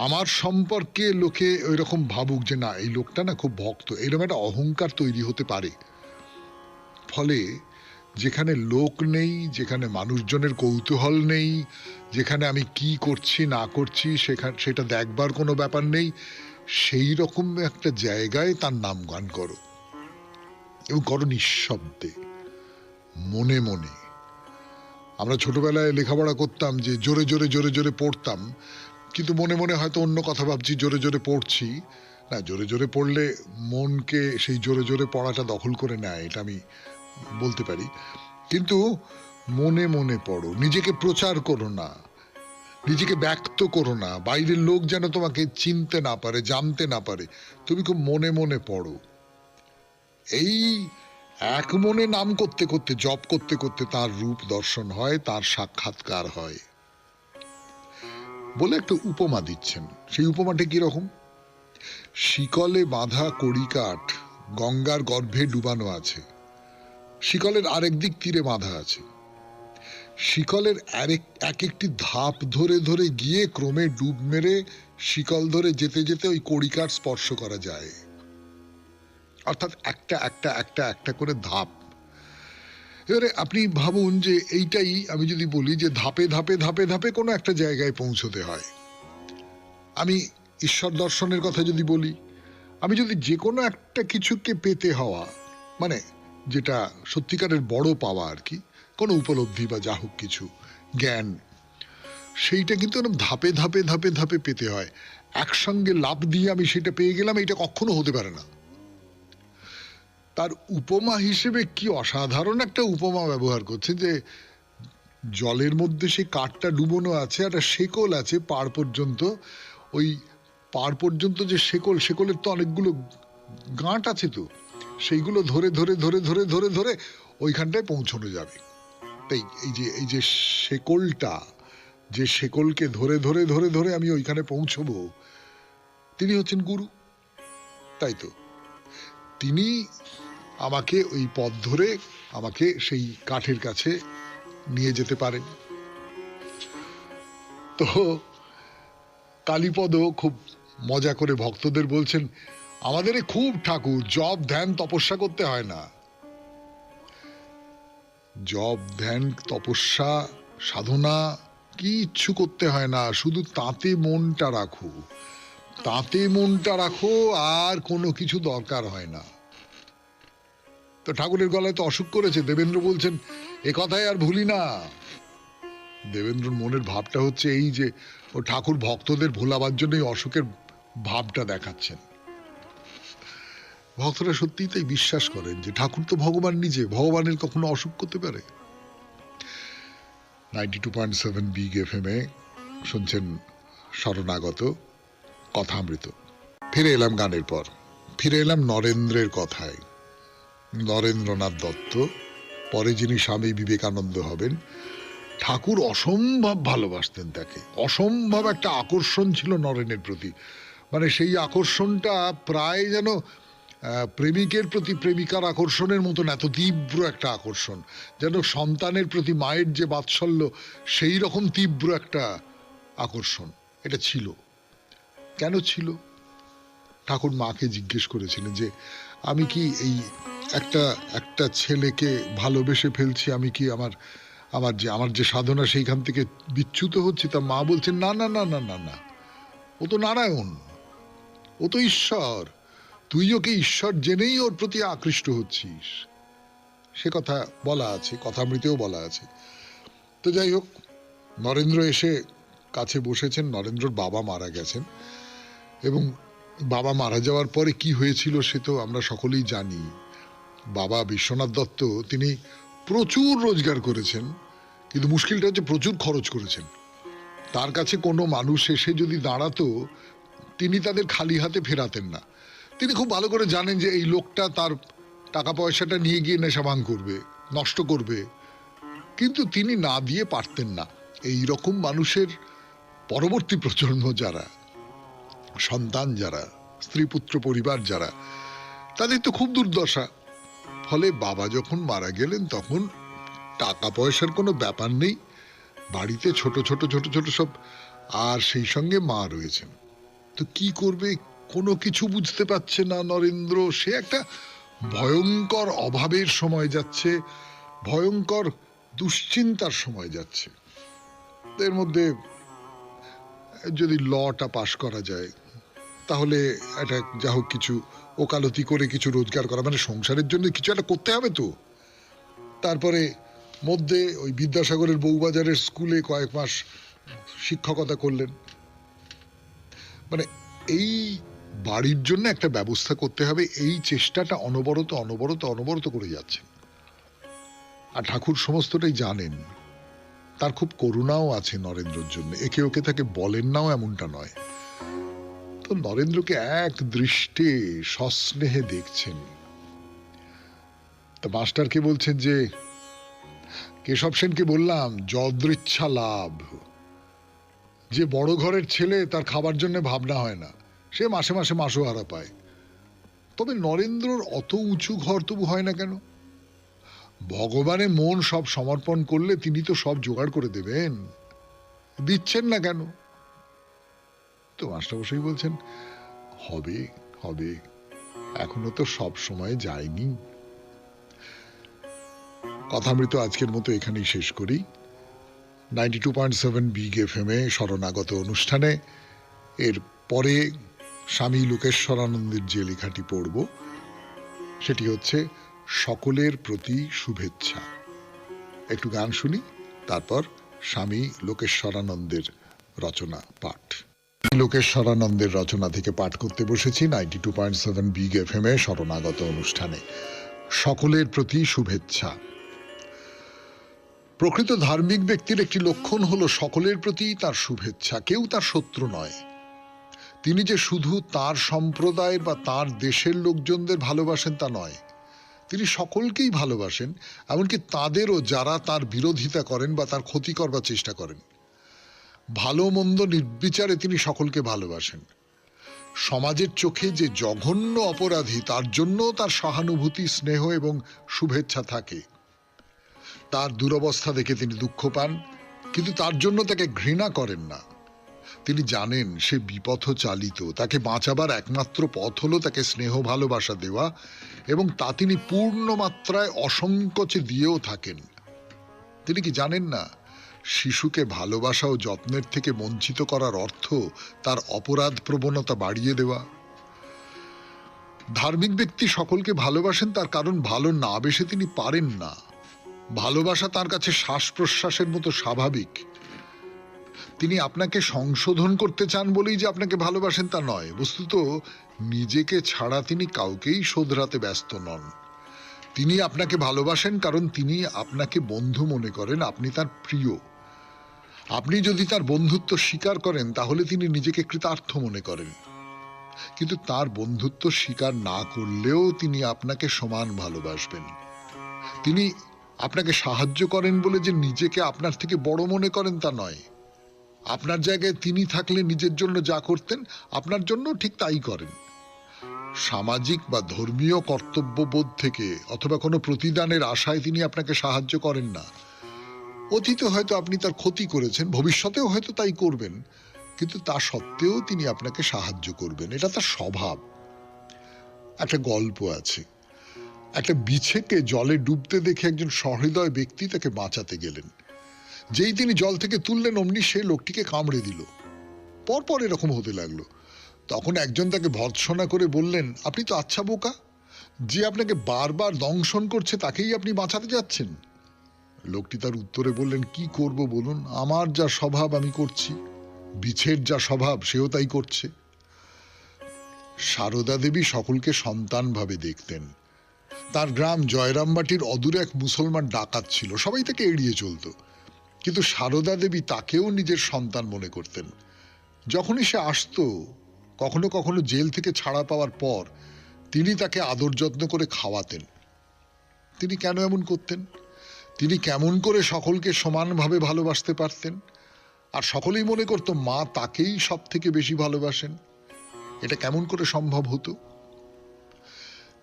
আমার সম্পর্কে লোকে ওই রকম ভাবুক যে না, এই লোকটা না খুব ভক্ত, এরকম একটা অহংকার তৈরি হতে পারে। ফলে যেখানে লোক নেই, যেখানে মানুষজনের কৌতূহল নেই, যেখানে আমি কি করছি না করছি সেটা দেখবার কোনো ব্যাপার নেই, সেই রকম একটা জায়গায় তার নাম গান করো, এবং করো নিঃশব্দে, মনে মনে। আমরা ছোটবেলায় লেখাপড়া করতাম যে জোরে জোরে জোরে জোরে পড়তাম, কিন্তু মনে মনে হয়তো অন্য কথা ভাবছি, জোরে জোরে পড়ছি না। জোরে জোরে পড়লে মনকে সেই জোরে জোরে পড়াটা দখল করে নেয়, এটা আমি বলতে পারি। কিন্তু মনে মনে পড়ো, নিজেকে প্রচার করো না, নিজেকে ব্যক্ত করো না, বাইরের লোক যেন তোমাকে চিনতে না পারে, জানতে না পারে। তুমি খুব মনে মনে পড়ো। এই এক মনে নাম করতে করতে, জপ করতে করতে তার রূপ দর্শন হয়, তার সাক্ষাৎকার হয় বলে একটা উপমা দিচ্ছেন। সেই উপমাটা কিরকম? শিকলে বাঁধা কড়িকাঠ গঙ্গার গর্ভে ডুবানো আছে, শিকলের আরেক দিক তীরে বাঁধা আছে। শিকলের এক একটি ধাপ ধরে ধরে গিয়ে ক্রমে ডুব মেরে শিকল ধরে যেতে যেতে ওই কড়িকাঠ স্পর্শ করা যায়। অর্থাৎ একটা একটা একটা একটা করে ধাপ। এবারে আপনি ভাবুন যে এইটাই আমি যদি বলি যে ধাপে ধাপে ধাপে ধাপে কোনো একটা জায়গায় পৌঁছতে হয়। আমি ঈশ্বর দর্শনের কথা যদি বলি, আমি যদি যে কোনো একটা কিছুকে পেতে হওয়া, মানে যেটা সত্যিকারের বড় পাওয়া আর কি, কোনো উপলব্ধি বা যা হোক কিছু জ্ঞান, সেইটা কিন্তু ধাপে ধাপে ধাপে ধাপে পেতে হয়। একসঙ্গে লাফ দিয়ে আমি সেটা পেয়ে গেলাম, এটা কখনো হতে পারে না। তার উপমা হিসেবে কি অসাধারণ একটা উপমা ব্যবহার করছে, যে জলের মধ্যে সেই কাঠটা ডুবোনো আছে, একটা শেকল আছে পাড় পর্যন্ত। ওই পাড় পর্যন্ত যে শেকল, শেকলের তো অনেকগুলো গাঁট আছে, তো সেইগুলো ধরে ধরে ধরে ধরে ধরে ধরে ওইখানটায় পৌঁছানো যাবে। তাই এই যে শেকলটা, যে শেকলকে ধরে ধরে ধরে ধরে আমি ওইখানে পৌঁছবো, তিনি হচ্ছেন গুরু। তাই তো তিনি আমাকে ওই পথ ধরে আমাকে সেই কাঠের কাছে নিয়ে যেতে পারেন। তো কালীপদ খুব মজা করে ভক্তদের বলছেন, আমাদের খুব ঠাকুর, জপ ধ্যান তপস্যা করতে হয় না। জপ, ধ্যান, তপস্যা, সাধনা কিচ্ছু করতে হয় না, শুধু তাতে মনটা রাখো, তাতে মনটা রাখো, আর কোনো কিছু দরকার হয় না। তো ঠাকুরের গলায় তো অসুখ করেছে, দেবেন্দ্র বলছেন এ কথাই আর ভুলি না। দেবেন্দ্রর মনের ভাবটা হচ্ছে এই যে ও ঠাকুর ভক্তদের ভোলাবার জন্য অসুখের ভাবটা দেখাচ্ছেন। ভক্তরা সত্যিই তাই বিশ্বাস করেন যে ঠাকুর তো ভগবান নিজে, ভগবানের কখনো অসুখ করতে পারে? 92.7 বিগ FM এ শুনছেন শরণাগত কথামৃত। ফিরে এলাম গানের পর, ফিরে এলাম নরেন্দ্রের কথায়। নরেন্দ্রনাথ দত্ত, পরে যিনি স্বামী বিবেকানন্দ হবেন, ঠাকুর অসম্ভব ভালোবাসতেন তাকে, অসম্ভব একটা আকর্ষণ ছিল নরেনের প্রতি। মানে সেই আকর্ষণটা প্রায় যেন প্রেমিকের প্রতি প্রেমিকার আকর্ষণের মতন এত তীব্র একটা আকর্ষণ, যেন সন্তানের প্রতি মায়ের যে বাৎসল্য সেই রকম তীব্র একটা আকর্ষণ এটা ছিল। কেন ছিল? ঠাকুর মাকে জিজ্ঞেস করেছিলেন যে আমি কি এই একটা ছেলেকে ভালোবেসে ফেলছি, আমি কি আমার যে সাধনা সেইখান থেকে বিচ্যুত হচ্ছে? তা মা বলছেন না না না না না না, ও তো নারায়ণ, ও তো ঈশ্বর, তুই ওকে ঈশ্বর জেনেই ওর প্রতি আকৃষ্ট হচ্ছিস। সে কথা বলা আছে, কথামৃতেও বলা আছে। তো যাই হোক, নরেন্দ্র এসে কাছে বসেছেন। নরেন্দ্রর বাবা মারা গেছেন, এবং বাবা মারা যাওয়ার পরে কি হয়েছিল সে তো আমরা সকলেই জানি। বাবা বিশ্বনাথ দত্ত তিনি প্রচুর রোজগার করেছেন, কিন্তু মুশকিলটা হচ্ছে প্রচুর খরচ করেছেন। তার কাছে কোনো মানুষ এসে যদি দাঁড়াতো, তিনি তাদের খালি হাতে ফেরাতেন না। তিনি খুব ভালো করে জানেন যে এই লোকটা তার টাকা পয়সাটা নিয়ে গিয়ে নেশা ভাঙ করবে, নষ্ট করবে, কিন্তু তিনি না দিয়ে পারতেন না। এই রকম মানুষের পরবর্তী প্রজন্ম যারা, সন্তান যারা, স্ত্রী পুত্র পরিবার যারা, তাদের তো খুব দুর্দশা। ফলে বাবা যখন মারা গেলেন তখন টাকা পয়সার কোনো ব্যাপার নেই, বাড়িতে ছোট ছোট ছোট ছোট সব, আর সেই সঙ্গে মা রয়েছেন। তো কি করবে, কোনো কিছু বুঝতে পারছে না নরেন্দ্র। সে একটা ভয়ঙ্কর অভাবের সময় যাচ্ছে, ভয়ঙ্কর দুশ্চিন্তার সময় যাচ্ছে। এর মধ্যে যদি লটা পাশ করা যায় তাহলে এটা যা হোক কিছু ওকালতি করে কিছু রোজগার করা, মানে সংসারের জন্য কিছু একটা করতে হবে তো। তারপরে মধ্যে ওই বিদ্যাসাগরের বউবাজারের স্কুলে কয়েক মাস শিক্ষকতা করলেন। মানে এই বাড়ির জন্য একটা ব্যবস্থা করতে হবে, এই চেষ্টাটা অনবরত অনবরত অনবরত করে যাচ্ছেন। আর ঠাকুর সমস্তটাই জানেন, তার খুব করুণাও আছে নরেন্দ্রর জন্য, একে ওকে তাকে বলেন নাও এমনটা নয়। তো নরেন্দ্রকে এক দৃষ্টে সস্নেহে দেখছেন। তা মাস্টারকে বলছেন যে কেশব সেনকে বললাম যদৃচ্ছা লাভ, যে বড় ঘরের ছেলে তার খাবার জন্য ভাবনা হয় না, সে মাসে মাসে মাসোহারা পায়। তবে নরেন্দ্রর অত উঁচু ঘর তবু হয় না কেন? ভগবানের মন সব সমর্পণ করলে তিনি তো সব জোগাড় করে দেবেন, দিচ্ছেন না কেন? তো মাস্টারমশাই বলছেন হবে হবে, এখনো তো সব সময় যায়নি। কথামৃত আজকের মতো এখানেই শেষ করি। 92.7 বিগ FM এ শরণাগত অনুষ্ঠানে এর পরে স্বামী লোকেশ্বরানন্দের যে লেখাটি পড়ব সেটি হচ্ছে সকলের প্রতি শুভেচ্ছা। একটু গান শুনি, তারপর স্বামী লোকেশ্বরানন্দের রচনা পাঠ। লোকেশ্বরানন্দের রচনা থেকে পাঠ করতে বসেছি 92.7 বিগ FM এ শরণাগত অনুষ্ঠানে। সকলের প্রতি শুভেচ্ছা। প্রকৃত ধার্মিক ব্যক্তির একটি লক্ষণ হলো সকলের প্রতি তার শুভেচ্ছা। কেউ তার শত্রু নয়। তিনি যে শুধু তার সম্প্রদায়ের বা তার দেশের লোকজনদের ভালোবাসেন তা নয়, তিনি সকলকেই ভালোবাসেন, এমনকি তাদেরও যারা তার বিরোধিতা করেন বা তার ক্ষতি করবার চেষ্টা করেন। ভালো মন্দ নির্বিচারে তিনি সকলকে ভালোবাসেন। সমাজের চোখে যে জঘন্য অপরাধী তার জন্য তার সহানুভূতি, স্নেহ এবং শুভেচ্ছা থাকে। তার দুরবস্থা দেখে তিনি দুঃখ পান, কিন্তু তার জন্য তাকে ঘৃণা করেন না। তিনি জানেন সে বিপথ চালিত, তাকে বাঁচাবার একমাত্র পথ হলো তাকে স্নেহ ভালোবাসা দেওয়া, এবং তা তিনি পূর্ণ মাত্রায় অসংকোচে দিয়েও থাকেন। তিনি কি জানেন না শিশুকে ভালোবাসা ও যত্নের থেকে বঞ্চিত করার অর্থ তার অপরাধ প্রবণতা বাড়িয়ে দেওয়া? ধার্মিক ব্যক্তি সকলকে ভালোবাসেন তার কারণ ভালো না বেসে তিনি পারেন না। ভালোবাসা তার কাছে শ্বাস প্রশ্বাসের মতো স্বাভাবিক। তিনি আপনাকে সংশোধন করতে চান বলেই যে আপনাকে ভালোবাসেন তা নয়। বস্তুত নিজেকে ছাড়া তিনি কাউকেই শোধরাতে ব্যস্ত নন। তিনি আপনাকে ভালোবাসেন কারণ তিনি আপনাকে বন্ধু মনে করেন, আপনি তার প্রিয়। আপনি যদি তার বন্ধুত্ব স্বীকার করেন তাহলে তিনি নিজেকে কৃতার্থ মনে করেন। কিন্তু তার বন্ধুত্ব স্বীকার না করলেও তিনি আপনাকে সমান ভালোবাসবেন। তিনি আপনাকে সাহায্য করেন বলে যে নিজেকে আপনার থেকে বড় মনে করেন তা নয়। আপনার জায়গায় তিনি থাকলে নিজের জন্য যা করতেন আপনার জন্য ঠিক তাই করেন। সামাজিক বা ধর্মীয় কর্তব্যবোধ থেকে অথবা কোনো প্রতিদানের আশায় তিনি আপনাকে সাহায্য করেন না। অতীতে হয়তো আপনি তার ক্ষতি করেছেন, ভবিষ্যতেও হয়তো তাই করবেন, কিন্তু তা সত্ত্বেও তিনি আপনাকে সাহায্য করবেন। এটা তার স্বভাব। একটা গল্প আছে। একটা বিছেকে জলে ডুবতে দেখে একজন সহৃদয় ব্যক্তি তাকে বাঁচাতে গেলেন। যেই তিনি জল থেকে তুললেন অমনি সে লোকটিকে কামড়ে দিল। পরপর এরকম হতে লাগলো। তখন একজন তাকে ভর্ৎসনা করে বললেন, আপনি তো আচ্ছা বোকা, যে আপনাকে বারবার দংশন করছে তাকেই আপনি বাঁচাতে যাচ্ছেন। লোকটি তার উত্তরে বললেন, কি করব বলুন, আমার যা স্বভাব আমি করছি, বিছের যা স্বভাব সেও তাই করছে। সারদা দেবী সকলকে সন্তান ভাবে দেখতেন। তার গ্রাম জয়রামবাটির অদূরে এক মুসলমান ডাকাত ছিল, সবাই তাকে এড়িয়ে চলত, কিন্তু সারদা দেবী তাকেও নিজের সন্তান মনে করতেন। যখনই সে আসতো, কখনো কখনো জেল থেকে ছাড়া পাওয়ার পর তিনি তাকে আদর যত্ন করে খাওয়াতেন। তিনি কেন এমন করতেন? তিনি কেমন করে সকলকে সমানভাবে ভালোবাসতে পারতেন? আর সকলেই মনে করত মা তাকেই সব থেকে বেশি ভালোবাসেন। এটা কেমন করে সম্ভব হতো?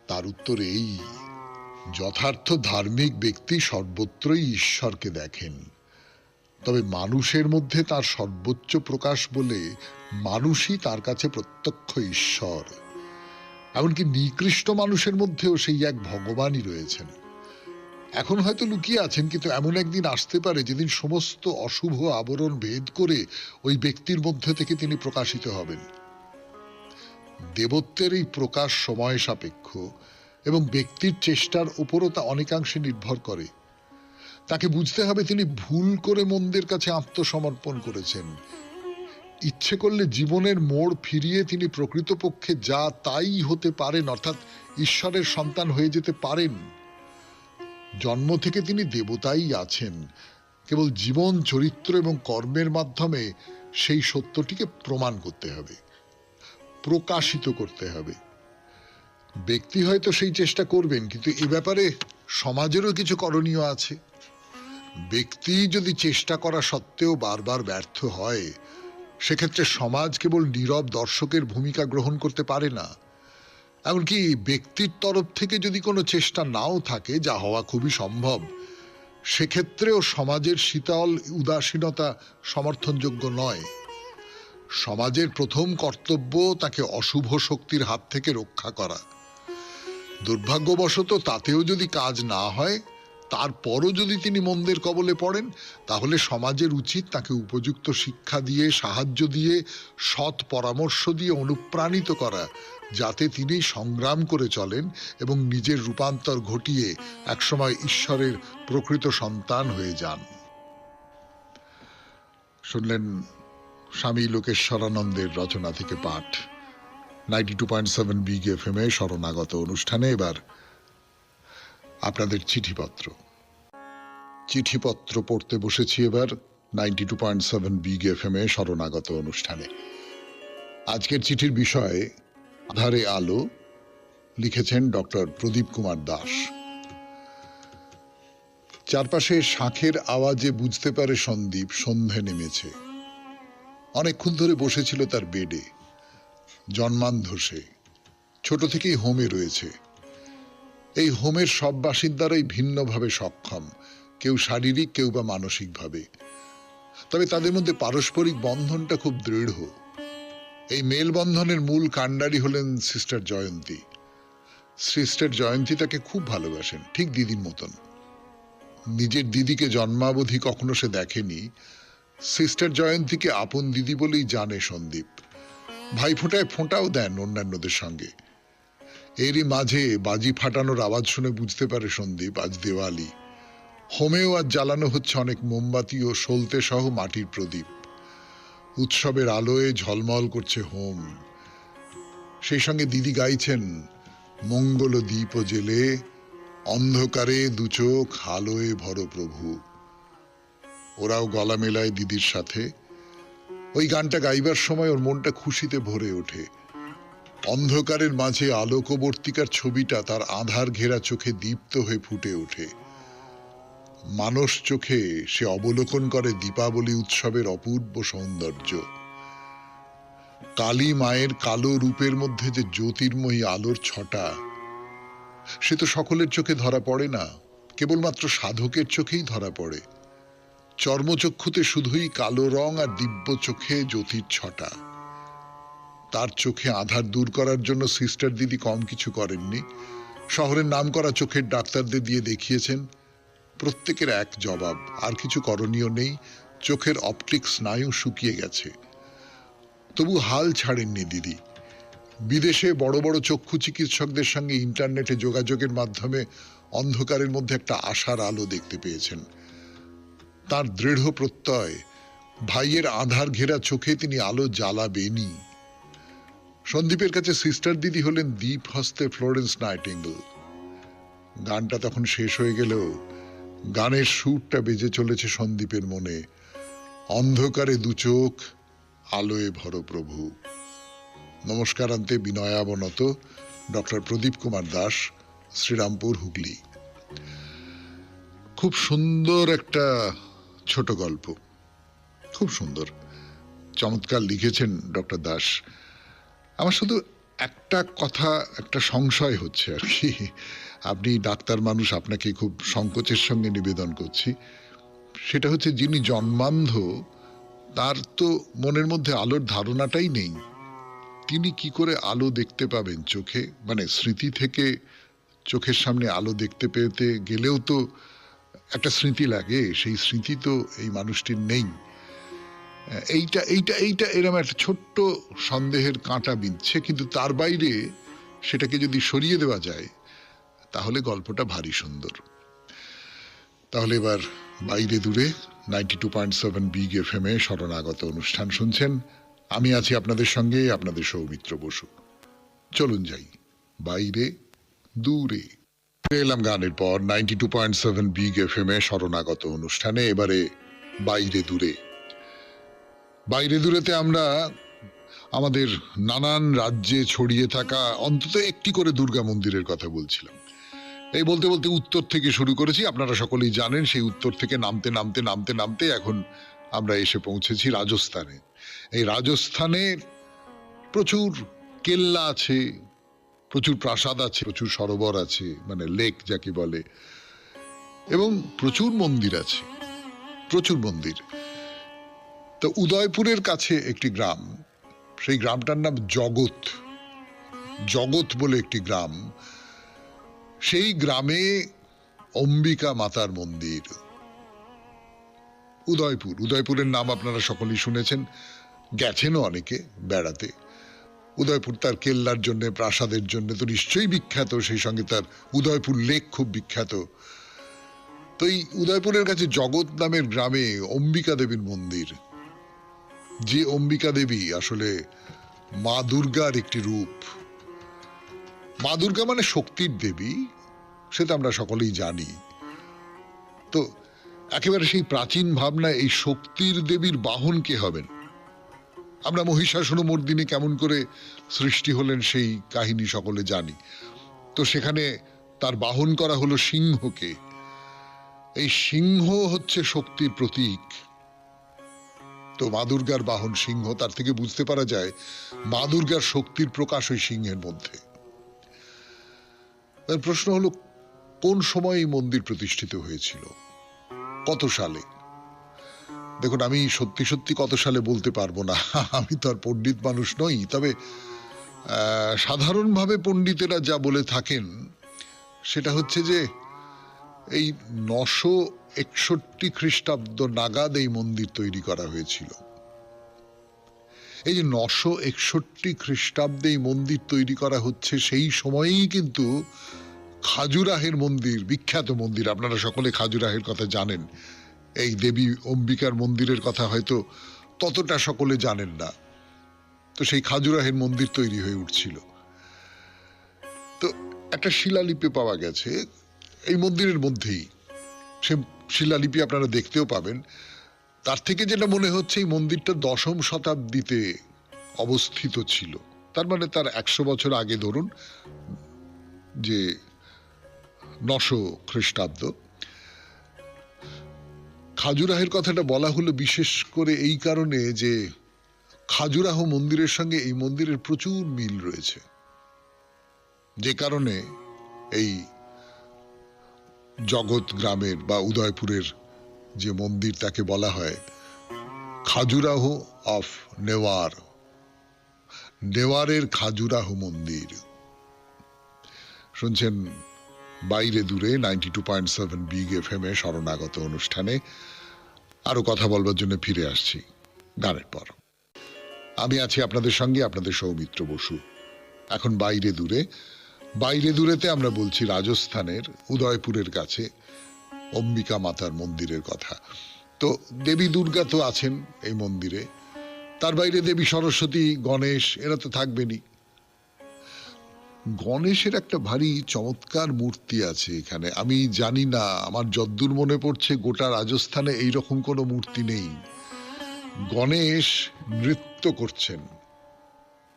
তার উত্তর এই, যথার্থ ধার্মিক ব্যক্তি সর্বত্রই ঈশ্বরকে দেখেন, তবে মানুষের মধ্যে তার সর্বোচ্চ প্রকাশ বলে মানুষই তার কাছে প্রত্যক্ষ ঈশ্বর। এমনকি নিকৃষ্ট মানুষের মধ্যেও সেই এক ভগবানই রয়েছেন। এখন হয়তো লুকিয়ে আছেন, কিন্তু এমন একদিন আসতে পারে যেদিন সমস্ত অশুভ আবরণ ভেদ করে ওই ব্যক্তির মধ্যে থেকে তিনি প্রকাশিত হবেন। দেবত্বের এই প্রকাশ সময় সাপেক্ষ এবং ব্যক্তির চেষ্টার উপরও তা অনেকাংশে নির্ভর করে। তাকে বুঝতে হবে তিনি ভুল করে মন্দের কাছে আত্মসমর্পণ করেছেন। ইচ্ছে করলে জীবনের মোড় ফিরিয়ে তিনি প্রকৃতপক্ষে যা তাই হতে পারেন, অর্থাৎ ঈশ্বরের সন্তান হয়ে যেতে পারেন। জন্ম থেকে তিনি দেবতাই আছেন। কেবল জীবন, চরিত্র এবং কর্মের মাধ্যমে সেই সত্যটিকে প্রমাণ করতে হবে, প্রকাশিত করতে হবে। ব্যক্তি হয়তো সেই চেষ্টা করবেন, কিন্তু এ ব্যাপারে সমাজেরও কিছু করণীয় আছে। ব্যক্তি যদি চেষ্টা করা সত্ত্বেও বারবার ব্যর্থ হয়, সেক্ষেত্রে সমাজ কেবল নীরব দর্শকের ভূমিকা গ্রহণ করতে পারে না। এমনকি ব্যক্তির তরফ থেকে যদি কোনো চেষ্টা নাও থাকে, যা হওয়া খুবই সম্ভব, সেক্ষেত্রেও সমাজের শীতল উদাসীনতা সমর্থনযোগ্য নয়। সমাজের প্রথম কর্তব্য তাকে অশুভ শক্তির হাত থেকে রক্ষা করা। দুর্ভাগ্যবশত তাতেও যদি কাজ না হয়, তারপরও যদি তিনি মন্দের কবলে পড়েন, তাহলে সমাজের উচিত তাকে উপযুক্ত শিক্ষা দিয়ে, সাহায্য দিয়ে, সৎ পরামর্শ দিয়ে অনুপ্রাণিত করা, যাতে তিনি সংগ্রাম করে চলেন এবং নিজের রূপান্তর ঘটিয়ে একসময় ঈশ্বরের প্রকৃত সন্তান হয়ে যান। শুনলেন স্বামী লোকেশ্বরানন্দের রচনা থেকে পাঠ 92.7 বিগ এফএম এ শরণাগত অনুষ্ঠানে। এবার আপনাদের চিঠিপত্র পড়তে বসেছি। এবার 92.7 বিগ এফএম এ শরণাগত অনুষ্ঠানে আজকের চিঠির বিষয় আধারে আলো। লিখেছেন ডক্টর প্রদীপ কুমার দাস। চারপাশে শাঁখের আওয়াজে বুঝতে পারে সন্দীপ সন্ধে নেমেছে। অনেকক্ষণ ধরে বসেছিল তার বেডে, জন্মান্ধসে। ছোট থেকেই হোমে রয়েছে। এই হোমের সব বাসিন্দারাই ভিন্নভাবে সক্ষম, কেউ শারীরিক, কেউ বা মানসিকভাবে। তবে তাদের মধ্যে পারস্পরিক বন্ধনটা খুব দৃঢ়। এই মেলবন্ধনের মূল কাণ্ডারি হলেন সিস্টার জয়ন্তী। সিস্টার জয়ন্তী তাকে খুব ভালোবাসেন, ঠিক দিদির মতন। নিজের দিদিকে জন্মাবধি কখনো সে দেখেনি, সিস্টার জয়ন্তীকে আপন দিদি বলেই জানে সন্দীপ। ভাইফোঁটায় ফোঁটাও দেন অন্যান্যদের সঙ্গে। এরই মাঝে বাজি ফাটানোর আওয়াজ শুনে বুঝতে পারে সন্দীপ আজ দেওয়ালি। হোমেও আজ জ্বালানো হচ্ছে অনেক মোমবাতি ও সলতে সহ মাটির প্রদীপ। উৎসবের আলোয় ঝলমল করছে হোম। সেই সঙ্গে দিদি গাইছেন, মঙ্গল দীপ জেলে অন্ধকারে দুচোখ আলোয় ভর প্রভু। ওরাও গলা মেলায় দিদির সাথে। ওই গানটা গাইবার সময় ওর মনটা খুশিতে ভরে ওঠে। অন্ধকারের মাঝে আলোকবর্তিকার ছবিটা তার আধার ঘেরা চোখে দীপ্ত হয়ে ফুটে ওঠে। মানস চোখে সে অবলোকন করে দীপাবলি উৎসবের অপূর্ব সৌন্দর্য। কালী মায়ের কালো রূপের মধ্যে যে জ্যোতির্ময়ী আলোর ছটা, সে তো সকলের চোখে ধরা পড়ে না, কেবলমাত্র সাধকের চোখেই ধরা পড়ে। চর্মচক্ষুতে শুধুই কালো রং আর দিব্য চোখে জ্যোতির ছটা। তার চোখে আধার দূর করার জন্য সিস্টার দিদি কম কিছু করেননি। শহরের নামকরা চোখের ডাক্তারদের দিয়ে দেখিয়েছেন, প্রত্যেকের এক জবাব, আর কিছু করণীয় নেই। চোখের অপটিক স্নায়ু শুকিয়ে গেছে। তবু হাল ছাড়েননি দিদি। বিদেশে বড় বড় চক্ষু চিকিৎসকদের সঙ্গে ইন্টারনেটে যোগাযোগের মাধ্যমে অন্ধকারের মধ্যে একটা আশার আলো দেখতে পেয়েছেন। তার দৃঢ় প্রত্যয়, ভাইয়ের আধার ঘেরা চোখে তিনি আলো জ্বালাবেনই। সন্দীপের কাছে সিস্টার দিদি হলেন দীপ হস্তে ফ্লোরেন্স নাইটিঙ্গেল। গানটা তখন শেষ হয়ে গেলেও গানের সুরটা বেজে চলেছে সন্দীপের মনে, অন্ধকারে দুচোখ আলোয় ভর প্রভু। নমস্কারান্তে বিনয়াবনত, ডক্টর প্রদীপ কুমার দাস, শ্রীরামপুর, হুগলি। খুব সুন্দর একটা ছোট গল্প, খুব সুন্দর, চমৎকার লিখেছেন ডক্টর দাস। আমার শুধু একটা কথা, একটা সংশয় হচ্ছে আর কি। আপনি ডাক্তার মানুষ, আপনাকে খুব সংকোচের সঙ্গে নিবেদন করছি। সেটা হচ্ছে, যিনি জন্মান্ধ তার তো মনের মধ্যে আলোর ধারণাটাই নেই। তিনি কি করে আলো দেখতে পাবেন চোখে? মানে স্মৃতি থেকে চোখের সামনে আলো দেখতে পেতে গেলেও তো একটা স্মৃতি লাগে, সেই স্মৃতি তো এই মানুষটির নেই। এইটা এইটা এইটা এরকম একটা ছোট্ট সন্দেহের কাঁটা বিঁধছে, কিন্তু তার বাইরে সেটাকে যদি সরিয়ে দেওয়া যায় তাহলে গল্পটা ভারী সুন্দর। তাহলে এবার বাইরে দূরে 92.7 বিগ FM এ শরণাগত অনুষ্ঠান শুনছেন। আমি আছি আপনাদের সঙ্গে, আপনাদের সৌমিত্র বসু। চলুন যাই বাইরে দূরে। এলাম গানের পর 92.7 বিগ FM এ শরণাগত অনুষ্ঠানে। এবারে বাইরে দূরে। বাইরে দূরেতে আমরা আমাদের নানান রাজ্যে ছড়িয়ে থাকা অন্তত একটি করে দুর্গা মন্দিরের কথা বলছিলাম। এই বলতে বলতে উত্তর থেকে শুরু করেছি। আপনারা সকলেই জানেন, সেই উত্তর থেকে নামতে নামতে নামতে নামতে এখন আমরা এসে পৌঁছেছি রাজস্থানে। এই রাজস্থানে প্রচুর কেল্লা আছে, প্রচুর প্রাসাদ আছে, প্রচুর সরোবর আছে, মানে লেক যাকে বলে, এবং প্রচুর মন্দির আছে, প্রচুর মন্দির। তো উদয়পুরের কাছে একটি গ্রাম, সেই গ্রামটার নাম জগৎ। জগৎ বলে একটি গ্রাম। সেই গ্রামে অম্বিকা মাতার মন্দির। উদয়পুর, উদয়পুরের নাম আপনারা সকলেই শুনেছেন, গেছেনও অনেকে বেড়াতে। উদয়পুর তার কেল্লার জন্য, প্রাসাদের জন্য তো নিশ্চয়ই বিখ্যাত, সেই সঙ্গে তার উদয়পুর লেক খুব বিখ্যাত। তো এই উদয়পুরের কাছে জগৎ নামের গ্রামে অম্বিকা দেবীর মন্দির, যে অম্বিকা দেবী আসলে মা দুর্গার একটি রূপ। মা দুর্গা মানে শক্তির দেবী, সেটা আমরা সকলেই জানি। তো একেবারে সেই প্রাচীন ভাবনা, এই শক্তির দেবীর বাহন কে হবেন? আমরা মহিষাসুরমর্দিনী কেমন করে সৃষ্টি হলেন সেই কাহিনী সকলে জানি। তো সেখানে তার বাহন করা হলো সিংহকে। এই সিংহ হচ্ছে শক্তির প্রতীক। তো মা দুর্গার বাহন সিংহ, তার থেকে বুঝতে পারা যায় মা দুর্গার শক্তির প্রকাশ ওই সিংহের মধ্যে। প্রশ্ন হলো, কোন সময় এই মন্দির প্রতিষ্ঠিত হয়েছিল, কত সালে? দেখুন, আমি সত্যি সত্যি কত সালে বলতে পারবো না, আমি তো আর পণ্ডিত মানুষ নই। তবে সাধারণভাবে পণ্ডিতেরা যা বলে থাকেন সেটা হচ্ছে যে এই 961 খ্রিস্টাব্দ নাগাদ এই মন্দির তৈরি করা হয়েছিল। এই যে 961 খ্রিস্টাব্দে এই মন্দির তৈরি করা হচ্ছে, সেই সময়েই কিন্তু খাজুরাহের মন্দির, বিখ্যাত মন্দির, আপনারা সকলে খাজুরাহের কথা জানেন। এই দেবী অম্বিকার মন্দিরের কথা হয়তো ততটা সকলে জানেন না। তো সেই খাজুরাহের মন্দির তৈরি হয়ে উঠছিল। তো একটা শিলালিপি পাওয়া গেছে এই মন্দিরের মধ্যেই, সে শিলালিপি আপনারা দেখতেও পাবেন। তার থেকে যেটা মনে হচ্ছে এই মন্দিরটা 10ম শতাব্দীতে অবস্থিত ছিল। তার মানে তার 100 বছর আগে ধরুন, যে 900 খ্রিস্টাব্দ। খাজুরাহের কথাটা বলা হলো বিশেষ করে এই কারণে যে খাজুরাহ মন্দিরের সঙ্গে এই মন্দিরের প্রচুর মিল রয়েছে, যে কারণে এই জগৎ গ্রামের বা উদয়পুরের যে মন্দির তাকে বলা হয় খাজুরাহ অফ নেওয়ার, নেওয়ারের খাজুরাহ মন্দির। শুনছেন বাইরে দূরে 92.7 বিগ FM এ শরণাগত অনুষ্ঠানে। আরো কথা বলবার জন্য ফিরে আসছি গানের পর। আমি আছি আপনাদের সঙ্গে, আপনাদের সৌমিত্র বসু। এখন বাইরে দূরে, বাইরে দূরেতে আমরা বলছি রাজস্থানের উদয়পুরের কাছে অম্বিকা মাতার মন্দিরের কথা। তো দেবী দুর্গা তো আছেন এই মন্দিরে, তার বাইরে দেবী সরস্বতী, গণেশ, এরা তো থাকবেনই। গণেশের একটা ভারী চমৎকার মূর্তি আছে এখানে। আমি জানি না, আমার যদ্দূর মনে পড়ছে গোটা রাজস্থানে এইরকম কোনো মূর্তি নেই। গণেশ নৃত্য করছেন,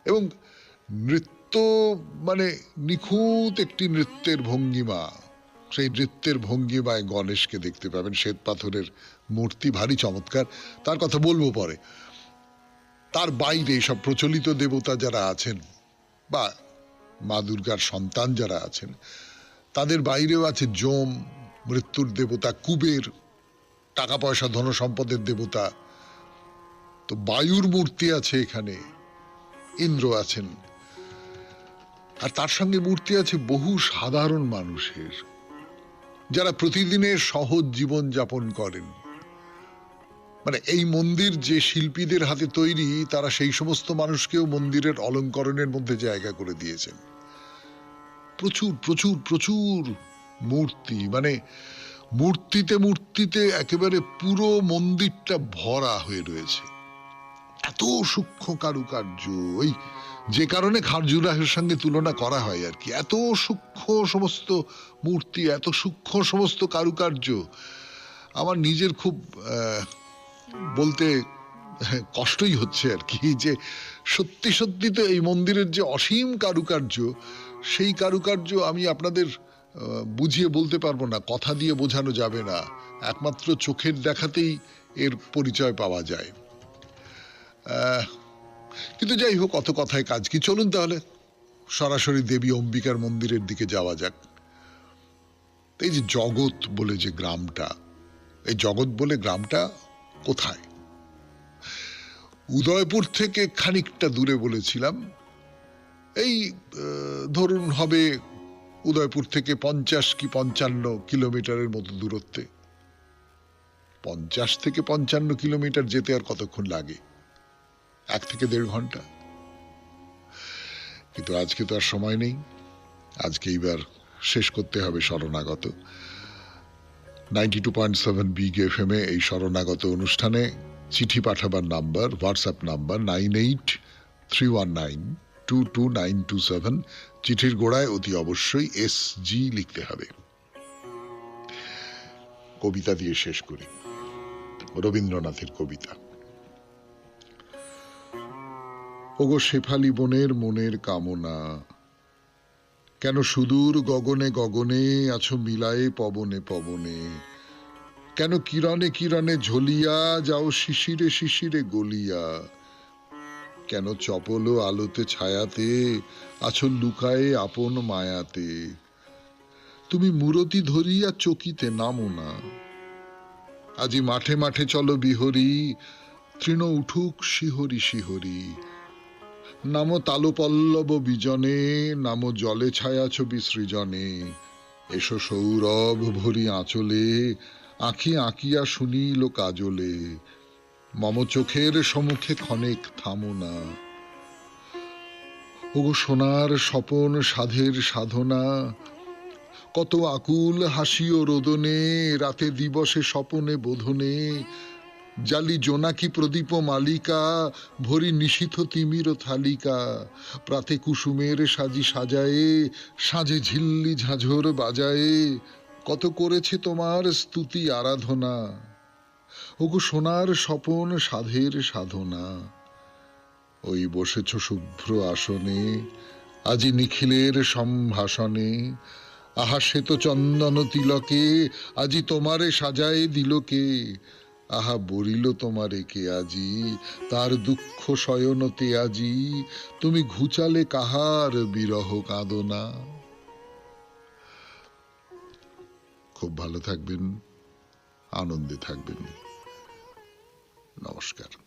এবং নৃত্য মানে নিখুঁত একটি নৃত্যের ভঙ্গিমা। সেই নৃত্যের ভঙ্গিমায় গণেশকে দেখতে পাবেন। শ্বেত পাথরের মূর্তি, ভারী চমৎকার, তার কথা বলবো পরে। তার বাইরে সব প্রচলিত দেবতা যারা আছেন বা মা দুর্গার সন্তান যারা আছেন, তাদের বাইরেও আছে যম, মৃত্যুর দেবতা, কুবের, টাকা পয়সা ধন সম্পদের দেবতা। তো বায়ুর মূর্তি আছে এখানে, ইন্দ্র আছেন, আর তার সঙ্গে মূর্তি আছে বহু সাধারণ মানুষের, যারা প্রতিদিনের সহজ জীবন যাপন করেন। মানে এই মন্দির যে শিল্পীদের হাতে তৈরি, তারা সেই সমস্ত মানুষকেও মন্দিরের অলঙ্করণের মধ্যে জায়গা করে দিয়েছেন। প্রচুর প্রচুর প্রচুর মূর্তি, মানে মূর্তিতে মূর্তিতে একেবারে পুরো মন্দিরটা ভরা হয়ে রয়েছে। এত সূক্ষ্ম কারুকার্য, ওই যে কারণে খাজুরাহের সঙ্গে তুলনা করা হয় আর কি। এত সূক্ষ্ম সমস্ত মূর্তি, এত সূক্ষ্ম সমস্ত কারুকার্য, আমার নিজের খুব বলতে কষ্টই হচ্ছে আর কি, যে সত্যি সত্যি তো এই মন্দিরের যে অসীম কারুকার্য, সেই কারুকার্য আমি আপনাদের বুঝিয়ে বলতে পারবো না, কথা দিয়ে বোঝানো যাবে না। একমাত্র চোখের দেখাতেই এর পরিচয় পাওয়া যায়। কিন্তু যাই হোক, অত কথায় কাজ কি। চলুন তাহলে সরাসরি দেবী অম্বিকার মন্দিরের দিকে যাওয়া যাক। এই যে জগৎ বলে যে গ্রামটা, এই জগৎ বলে গ্রামটা কোথায়? উদয়পুর থেকে খানিকটা দূরে বলেছিলাম। এই ধরুন হবে উদয়পুর থেকে 50 কি 55 কিলোমিটারের মতো দূরত্বে। 50 থেকে 55 কিলোমিটার যেতে আর কতক্ষণ লাগে? 1 থেকে 1.5 ঘন্টা। কিন্তু আজকে তো আর সময় নেই, আজকে এইবার শেষ করতে হবে শরণাগত। 92.7 বিগ FM এ এই শরণাগত অনুষ্ঠানে চিঠি পাঠাবার নাম্বার, হোয়াটসঅ্যাপ নাম্বার 9831922927। চিঠির গোড়ায় অতি অবশ্যই SG লিখতে হবে। কবিতা দিয়ে শেষ করি, রবীন্দ্রনাথের কবিতা। ওগো শেফালি বনের মনের কামনা, কেন সুদূর গগনে গগনে আছো মিলায়ে পবনে পবনে, কেন কিরণে কিরণে ঝলিয়া যাও শিশিরে শিশিরে গলিয়া, কেন চপল আলোতে ছায়াতে আছো লুকায়ে আপন মায়াতে, তুমি মূরতি ধরিয়া চকিতে নামো না, আজি মাঠে মাঠে চলো বিহরি, তৃণ উঠুক শিহরি শিহরি, নামো তালো পল্লব বিজনে, নামো জলে ছায়া ছবি সৃজনে, এসো সৌরভ ভরি আঁচলে, আঁখি আঁকিয়া শুনিল কাজলে, মম চোখের সম্মুখে ক্ষণেক থামো না। ওগো সোনার স্বপন সাধের সাধনা, কত আকুল হাসি ও রোদনে, রাতে দিবসে স্বপনে বোধনে, জালি জোনাকি প্রদীপ মালিকা, ভরি নিশীথ তিমির থালিকা, প্রাতে কুসুমের সাজি সাজায়ে, সাঁঝে ঝিল্লি ঝাঁঝর বাজায়ে, কত করেছে তোমার স্তুতি আরাধনা। ওগো সোনার স্বপন সাধের সাধনা, ওই বসেছ শুভ্র আসনে, আজি নিখিলের সম্ভাষণে, আহা শ্বেত চন্দন তিলকে, আজি তোমারে সাজায়ে দিল কে, আহা বরিল তোমারে কে আজি, তার দুঃখ শয়নতে আজি, তুমি ঘুচালে কাহার বিরহ কাঁদনা। খুব ভালো থাকবেন, আনন্দে থাকবেন। নমস্কার।